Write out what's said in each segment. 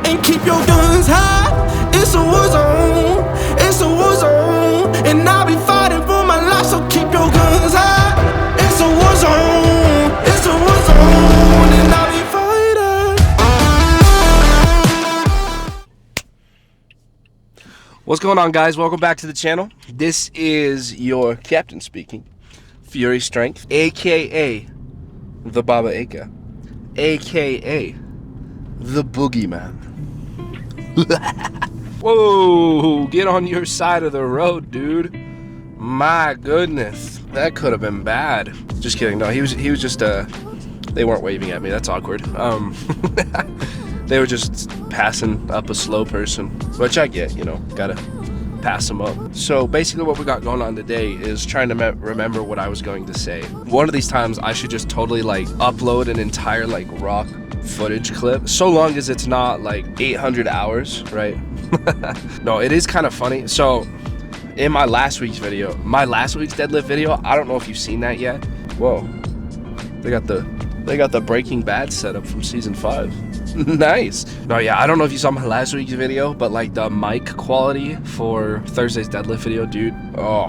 and keep your guns high. It's a war zone, it's a war zone, and I'll be fighting for my life, so keep your guns high. It's a war zone, it's a war zone, and I'll be fighting. What's going on, guys? Welcome back to the channel. This is your captain speaking, Fury Strength, aka the Baba Aka, aka the Boogeyman. Whoa, get on your side of the road, dude. My goodness, that could have been bad. Just kidding. No, he was just they weren't waving at me. That's awkward. They were just passing up a slow person, which I get, you know, gotta pass them up. So basically what we got going on today is trying to remember what I was going to say. One of these times I should just totally like upload an entire like raw footage clip, so long as it's not like 800 hours, right? No, it is kind of funny. So in my last week's deadlift video, I don't know if you've seen that yet. Whoa, they got the Breaking Bad setup from season 5. Nice. No, yeah, I don't know if you saw my last week's video, but like the mic quality for Thursday's deadlift video, dude, oh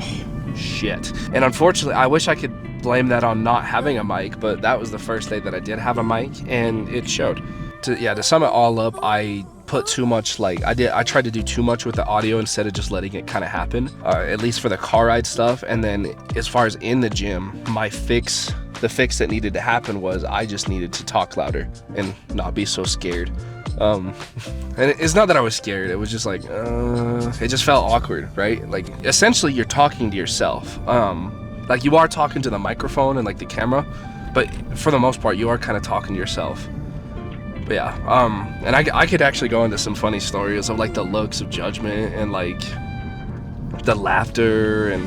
shit. And unfortunately, I wish I could blame that on not having a mic, but that was the first day that I did have a mic, and it showed. To sum it all up, I put too much, like I tried to do too much with the audio instead of just letting it kind of happen, at least for the car ride stuff. And then as far as in the gym, the fix that needed to happen was I just needed to talk louder and not be so scared. And it's not that I was scared, it was just like it just felt awkward, right? Like essentially you're talking to yourself, like you are talking to the microphone and like the camera, but for the most part you are kind of talking to yourself. But yeah, and I could actually go into some funny stories of like the looks of judgment and like the laughter and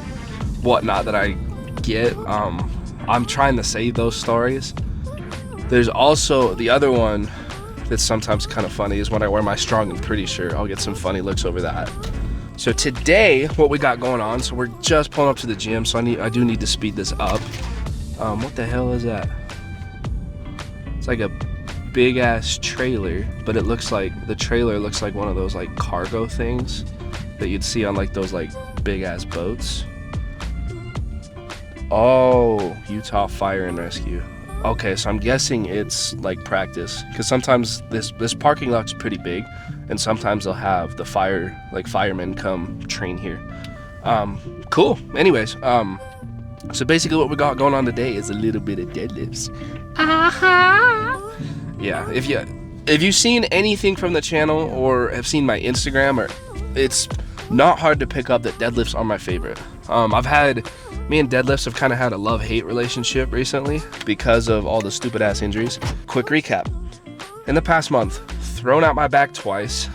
whatnot that I get. I'm trying to save those stories. There's also the other one that's sometimes kind of funny is when I wear my strong and pretty shirt. I'll get some funny looks over that. So today, what we got going on, so we're just pulling up to the gym, so I do need to speed this up. What the hell is that? It's like a big ass trailer, but it looks like, the trailer looks like one of those like cargo things that you'd see on like those like big ass boats. Oh, Utah Fire and Rescue. Okay, so I'm guessing it's like practice, because sometimes this parking lot's pretty big, and sometimes they'll have the firemen come train here. Cool. Anyways, so basically what we got going on today is a little bit of deadlifts. Yeah, if you've seen anything from the channel or have seen my Instagram, it's not hard to pick up that deadlifts are my favorite. Me and deadlifts have kind of had a love-hate relationship recently because of all the stupid ass injuries. Quick recap. In the past month, thrown out my back twice,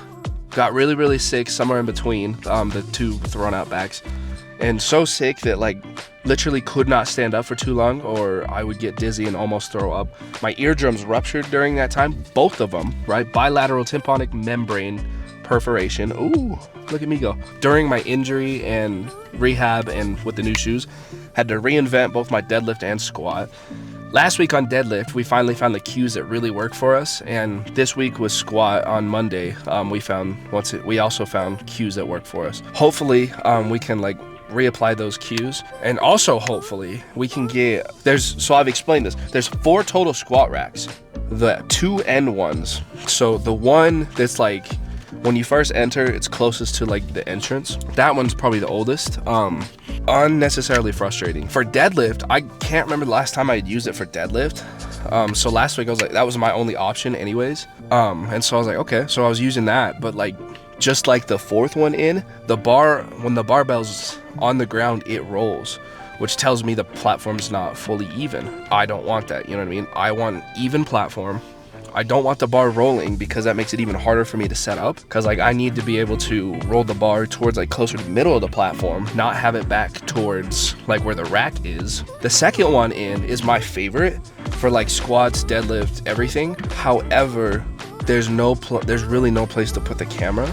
got really, really sick somewhere in between the two thrown out backs, and so sick that like literally could not stand up for too long or I would get dizzy and almost throw up. My eardrums ruptured during that time, both of them, right? Bilateral tympanic membrane perforation. Ooh, look at me go. During my injury and rehab and with the new shoes, had to reinvent both my deadlift and squat. Last week on deadlift, we finally found the cues that really work for us, and this week was squat on Monday. We also found cues that work for us. Hopefully, we can like reapply those cues, and also hopefully we can get so I've explained this. There's 4 total squat racks. The 2 end ones. So the one that's like when you first enter, it's closest to like the entrance. That one's probably the oldest. Unnecessarily frustrating. For deadlift, I can't remember the last time I had used it for deadlift. So last week I was like, that was my only option anyways. And so I was like, okay, so I was using that, but like just like the 4th one in, when the barbell's on the ground, it rolls, which tells me the platform's not fully even. I don't want that, you know what I mean? I want an even platform. I don't want the bar rolling because that makes it even harder for me to set up, because like I need to be able to roll the bar towards like closer to the middle of the platform, not have it back towards like where the rack is. The second one in is my favorite for like squats, deadlift, everything. However, there's really no place to put the camera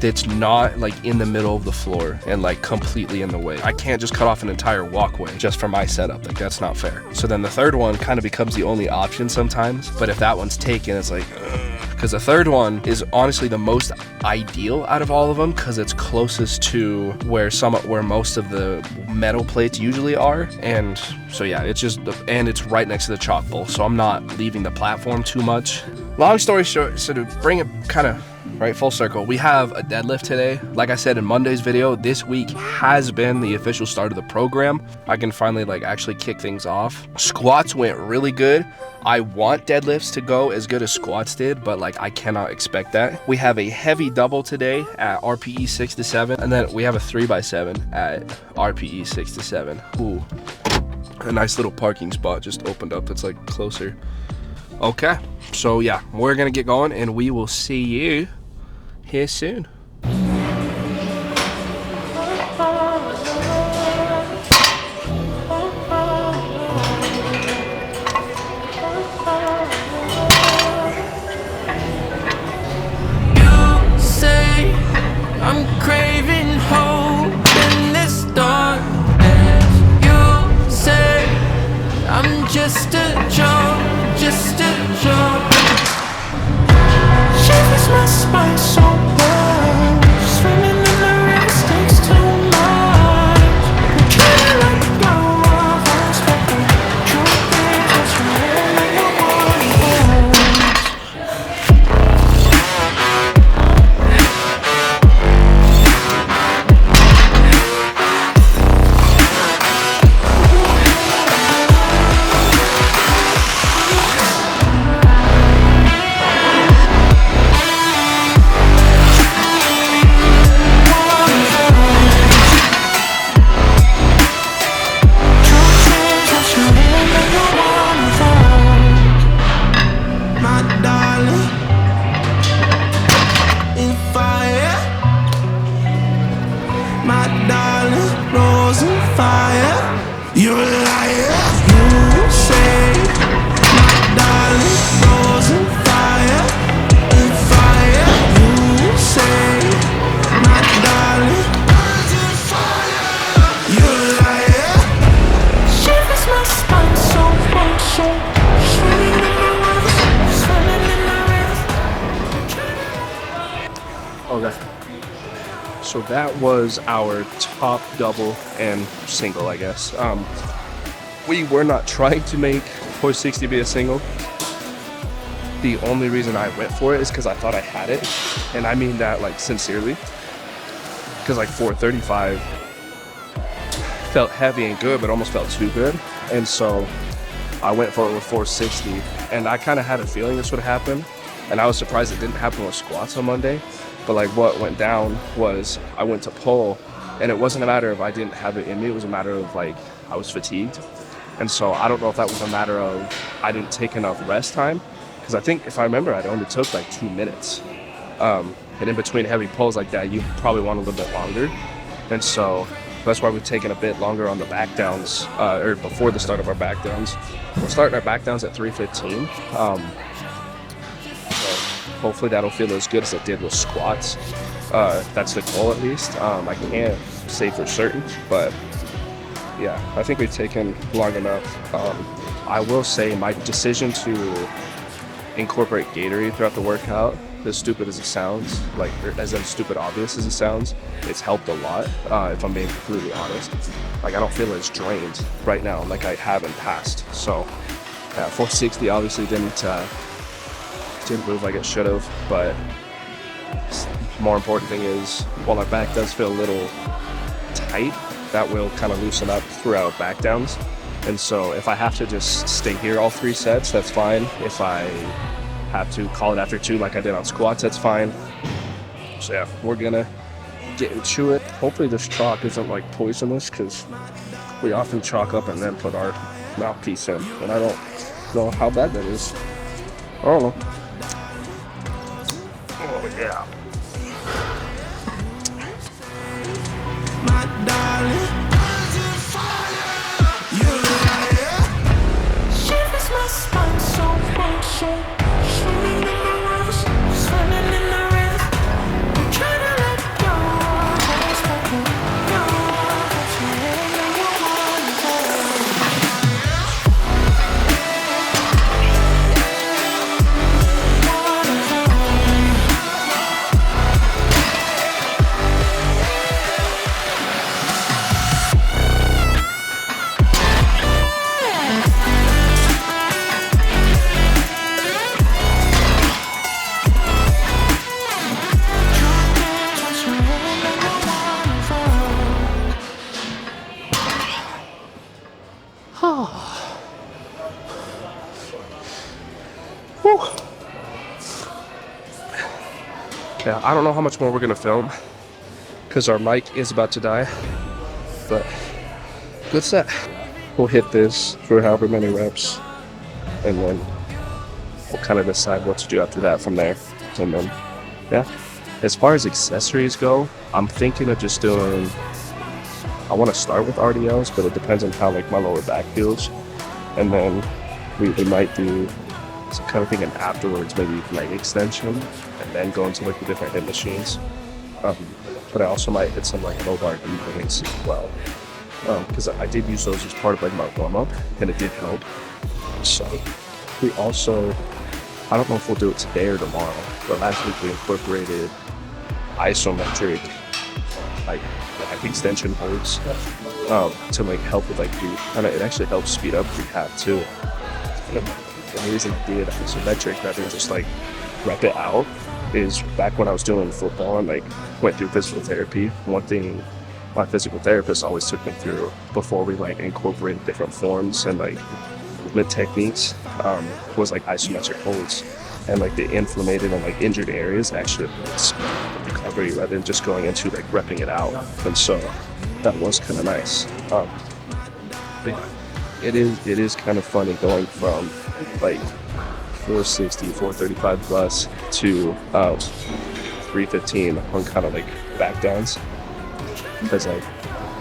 that's not like in the middle of the floor and like completely in the way. I can't just cut off an entire walkway just for my setup. Like that's not fair. So then the third one kind of becomes the only option sometimes, but if that one's taken, it's like because the third one is honestly the most ideal out of all of them because it's closest to where most of the metal plates usually are. And so yeah, and it's right next to the chalk bowl, so I'm not leaving the platform too much. Long story short, so to bring it kind of right full circle, we have a deadlift today. Like I said in Monday's video, this week has been the official start of the program. I can finally like actually kick things off. Squats went really good. I want deadlifts to go as good as squats did, but like I cannot expect that. We have a heavy double today at RPE 6 to 7, and then we have a 3x7 at RPE 6 to 7. Ooh, a nice little parking spot just opened up that's like closer. Okay, so yeah, we're gonna get going and we will see you here soon. Just a joke, just a joke. Shivers my spine so bad. Swimming in the river stinks too much. I'm trying to let go of us, but the truth is that you're really the one. You're a liar. You say, my darling, rose and fire, and fire. You say, my darling, rose and fire. You're a liar. Shivers my spine so much, so swimming in the river, swimming in the river. Okay. So that was our top double and single, I guess. We were not trying to make 460 be a single. The only reason I went for it is because I thought I had it. And I mean that like sincerely. Because like 435 felt heavy and good, but almost felt too good. And so I went for it with 460. And I kind of had a feeling this would happen. And I was surprised it didn't happen with squats on Monday. But like what went down was I went to pull, and it wasn't a matter of I didn't have it in me, it was a matter of like I was fatigued. And so I don't know if that was a matter of I didn't take enough rest time, because I think if I remember, I only took like 2 minutes. And in between heavy pulls like that, you probably want a little bit longer. And so that's why we've taken a bit longer on the back downs, or before the start of our back downs. We're starting our back downs at 315. Hopefully that'll feel as good as it did with squats. That's the goal at least. I can't say for certain, but yeah, I think we've taken long enough. I will say my decision to incorporate Gatorade throughout the workout, as stupid as it sounds, like as stupid obvious as it sounds, it's helped a lot, if I'm being completely honest. Like I don't feel as drained right now like I have in past. So 460 obviously didn't move like it should have, but more important thing is while our back does feel a little tight, that will kind of loosen up throughout back downs. And so if I have to just stay here all 3 sets, that's fine. If I have to call it after 2 like I did on squats, that's fine. So yeah, we're gonna get into it. Hopefully this chalk isn't like poisonous, because we often chalk up and then put our mouthpiece in, and I don't know how bad that is. I don't know. Oh yeah. My darling, you're a liar. Shivers my spine so much, so swimming in the river, swimming in the river. I'm trying to let go of us, but you know that you really want to. Yeah, I don't know how much more we're gonna film because our mic is about to die, but good set. We'll hit this for however many reps, and then we'll kind of decide what to do after that from there. And then, yeah. As far as accessories go, I'm thinking of just doing, I want to start with RDLs, but it depends on how like my lower back feels. And then we might do some kind of thing, and afterwards maybe leg extension, and then go into like the different hip machines. But I also might hit some like low bar movements as well. Because I did use those as part of like my warm up, and it did help. So we also, I don't know if we'll do it today or tomorrow, but last week we incorporated isometric like extension holds to like help with like it actually helps speed up rehab too. The reason I did isometric rather than just like rep it out is back when I was doing football and like went through physical therapy, one thing my physical therapist always took me through before we like incorporated different forms and like movement techniques was like isometric holds, and like the inflamed and like injured areas actually recovery rather than just going into like repping it out. And so that was kind of nice. But it is kind of funny going from like 460, 435 plus to 315 on kind of like back downs, because like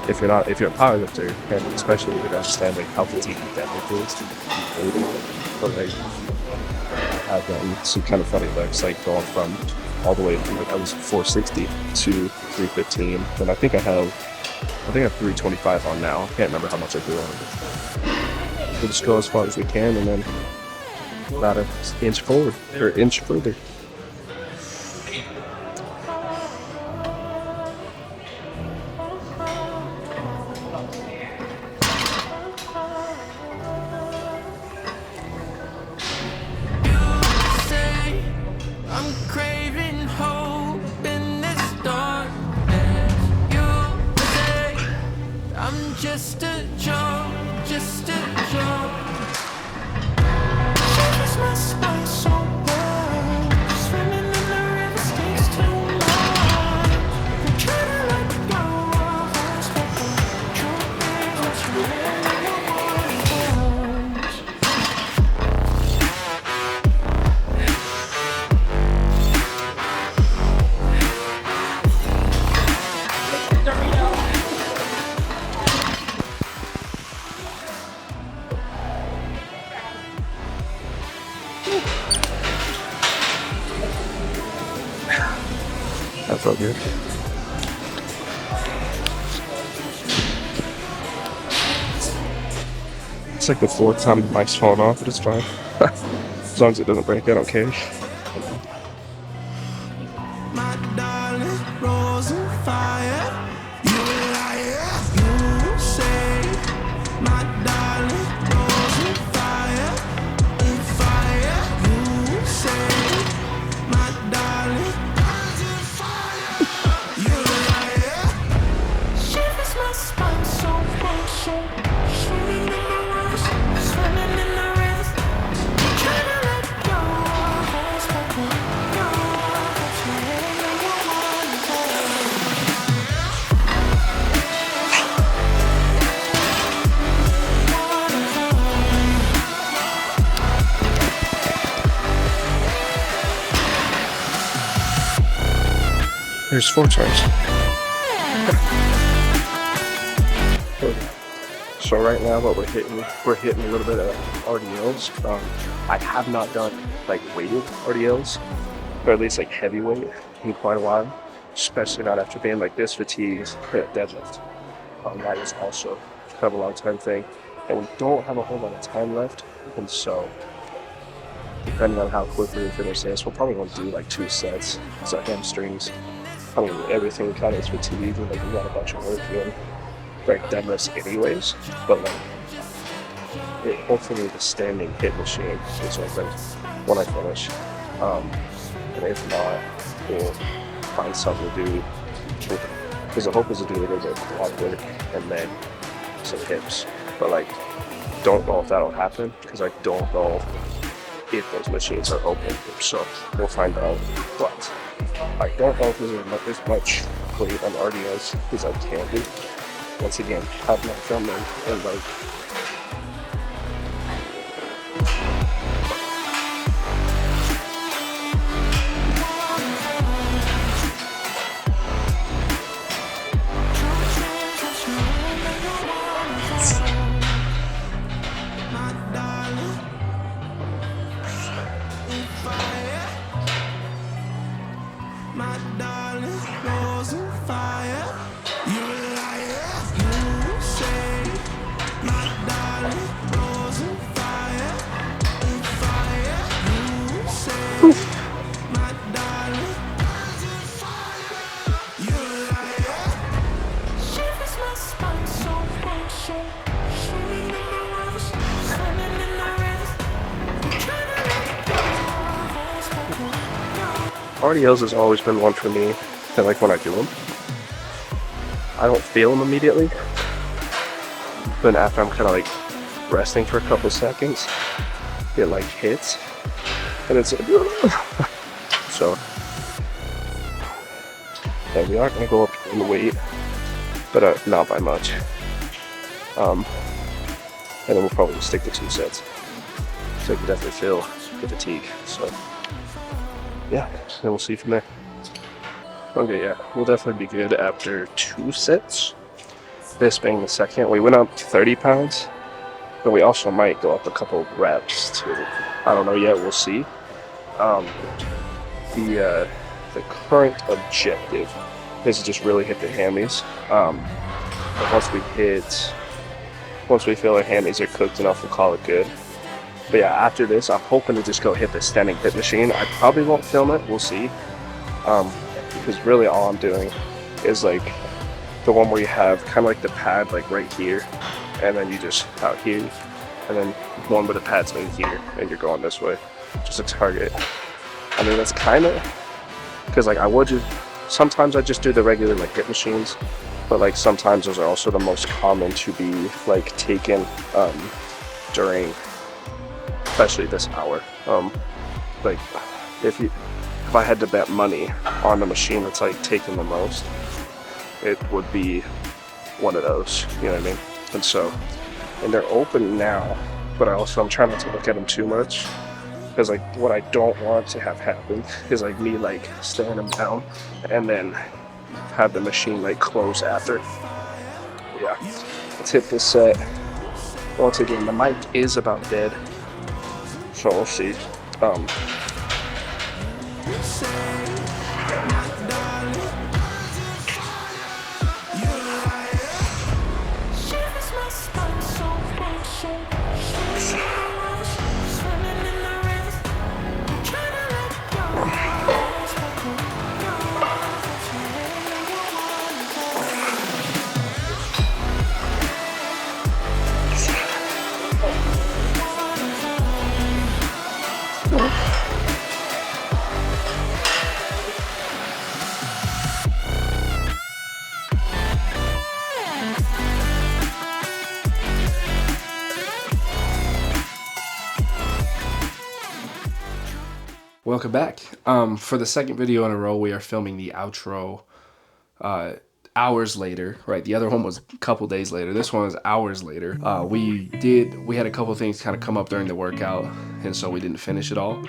if you're a powerlifter, and especially if you understand like how fatiguing deadlift is, but like I've gotten some kind of funny looks, like going from all the way from like I was 460 to 315, and I think I have 325 on now. I can't remember how much I do on it. We'll just go as far as we can, and then about an inch forward or inch further. Just a joke, just a joke. She was my spine so bad. Swimming in the river takes too long. I'm trying to let go of us, but the truth is what you really want. That felt good. It's like the fourth time the mic's falling off, but it's fine. As long as it doesn't break, I don't care. My darling, rose and fire. You liar, you say. My darling, rose and fire. In fire, you say. My darling, rose and fire. You liar. Shivers my spine so much. Swimming in the rivers, swimming in the rivers. Trying to let go of us, but go of us, wherever you want to go. There's 4 times. So right now what we're hitting a little bit of RDLs. I have not done like weighted RDLs, or at least like heavyweight, in quite a while, especially not after being like this fatigued at deadlift. That is also kind of a long time thing, and we don't have a whole lot of time left, and so depending on how quickly we finish this, we'll probably want to do like 2 sets. So hamstrings, I mean everything kind of is fatigued, and like we got a bunch of work in like deadlifts anyways, but like hopefully the standing hip machine is open when I finish, and if not, we'll find something to do, because the hope is to do a little bit of quad work and then some hips, but like don't know if that'll happen because I don't know if those machines are open, so we'll find out. But I don't know if there's as much weight on RDOs as I can do. Once again, have my filming and like My darling, rose and fire. You a liar, you say. My darling, rose and fire. And fire, you say. My darling, rose and fire. You a liar. Shivers my spine, so swimming in the rivers, swimming in the rivers. Trying to let go of all spoken. RDLs has always been one for me that like when I do them, I don't feel them immediately, but after I'm kind of like resting for a couple seconds, it like hits, and it's like, so yeah, we are gonna go up in the weight, but not by much, and then we'll probably stick to 2 sets, so I can definitely feel the fatigue, so yeah, then we'll see from there. Okay, yeah, we'll definitely be good after 2 sets. This being the second. We went up 30 pounds, but we also might go up a couple reps too. I don't know yet, we'll see. The current objective is to just really hit the hammies. But once we feel our hammies are cooked enough, we'll call it good. But yeah, after this, I'm hoping to just go hit the standing hip machine. I probably won't film it, we'll see. Because really all I'm doing is like the one where you have kind of like the pad like right here, and then you just out here, and then one with the pads in here, and you're going this way, just a target. I mean, that's kind of, because like sometimes I just do the regular like hip machines, but like sometimes those are also the most common to be like taken during, especially this hour. Like if I had to bet money on the machine that's like taking the most, it would be one of those, you know what I mean? And they're open now, but I'm trying not to look at them too much, because like what I don't want to have happen is like me like staring them down and then have the machine like close after. Yeah, let's hit this set. Once again, the mic is about dead, so we'll see. Welcome back. For the second video in a row, we are filming the outro hours later, right? The other one was a couple days later. This one was hours later. We had a couple things kind of come up during the workout, and so we didn't finish it all.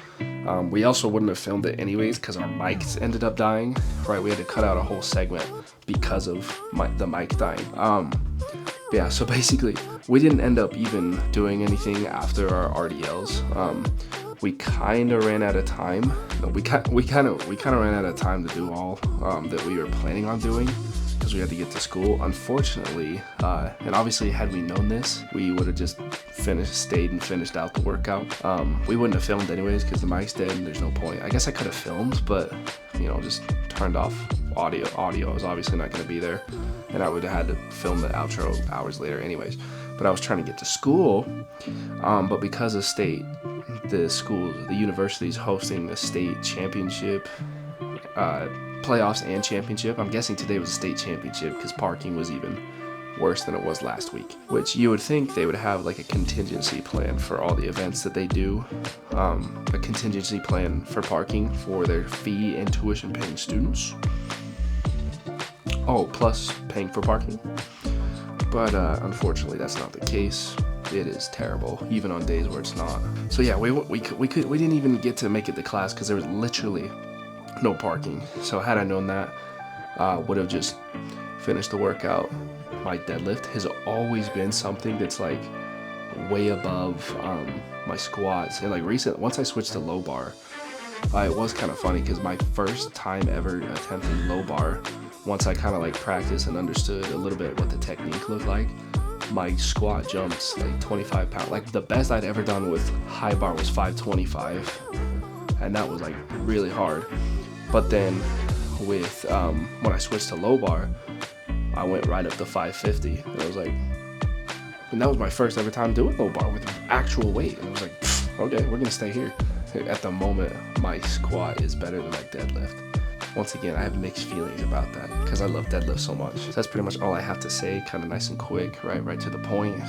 We also wouldn't have filmed it anyways because our mics ended up dying, right? We had to cut out a whole segment because of the mic dying. Yeah, so basically, we didn't end up even doing anything after our RDLs. We kind of ran out of time. We kind of ran out of time to do all that we were planning on doing because we had to get to school. Unfortunately, and obviously, had we known this, we would have just stayed and finished out the workout. We wouldn't have filmed anyways because the mic's dead and there's no point. I guess I could have filmed, but just turned off audio. Audio was obviously not going to be there, and I would have had to film the outro hours later anyways. But I was trying to get to school, but because of the university's hosting the state championship, playoffs and championship. I'm guessing today was a state championship because parking was even worse than it was last week, which you would think they would have like a contingency plan for all the events that they do, a contingency plan for parking for their fee and tuition paying students. Oh, plus paying for parking. But unfortunately, that's not the case. It is terrible, even on days where it's not. So yeah, we didn't even get to make it to class because there was literally no parking. So had I known that, would have just finished the workout. My deadlift has always been something that's like way above my squats. And like once I switched to low bar, it was kind of funny because my first time ever attempting low bar, once I kind of like practiced and understood a little bit what the technique looked like, my squat jumps like 25 pounds. Like the best I'd ever done with high bar was 525, and that was like really hard. But then with when I switched to low bar, I went right up to 550. And I was like, and that was my first ever time doing low bar with actual weight. And I was like, okay, we're gonna stay here. At the moment, my squat is better than my deadlift. Once again, I have mixed feelings about that because I love deadlift so much. So that's pretty much all I have to say, kind of nice and quick, right to the point.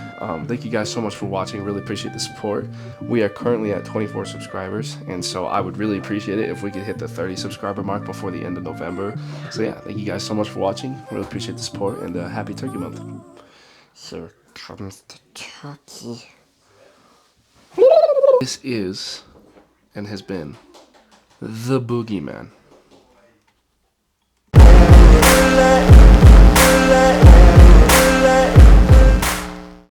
Thank you guys so much for watching. Really appreciate the support. We are currently at 24 subscribers, and so I would really appreciate it if we could hit the 30 subscriber mark before the end of November. So yeah, thank you guys so much for watching. Really appreciate the support, and happy Turkey Month. Here comes the turkey. This is and has been the Boogeyman.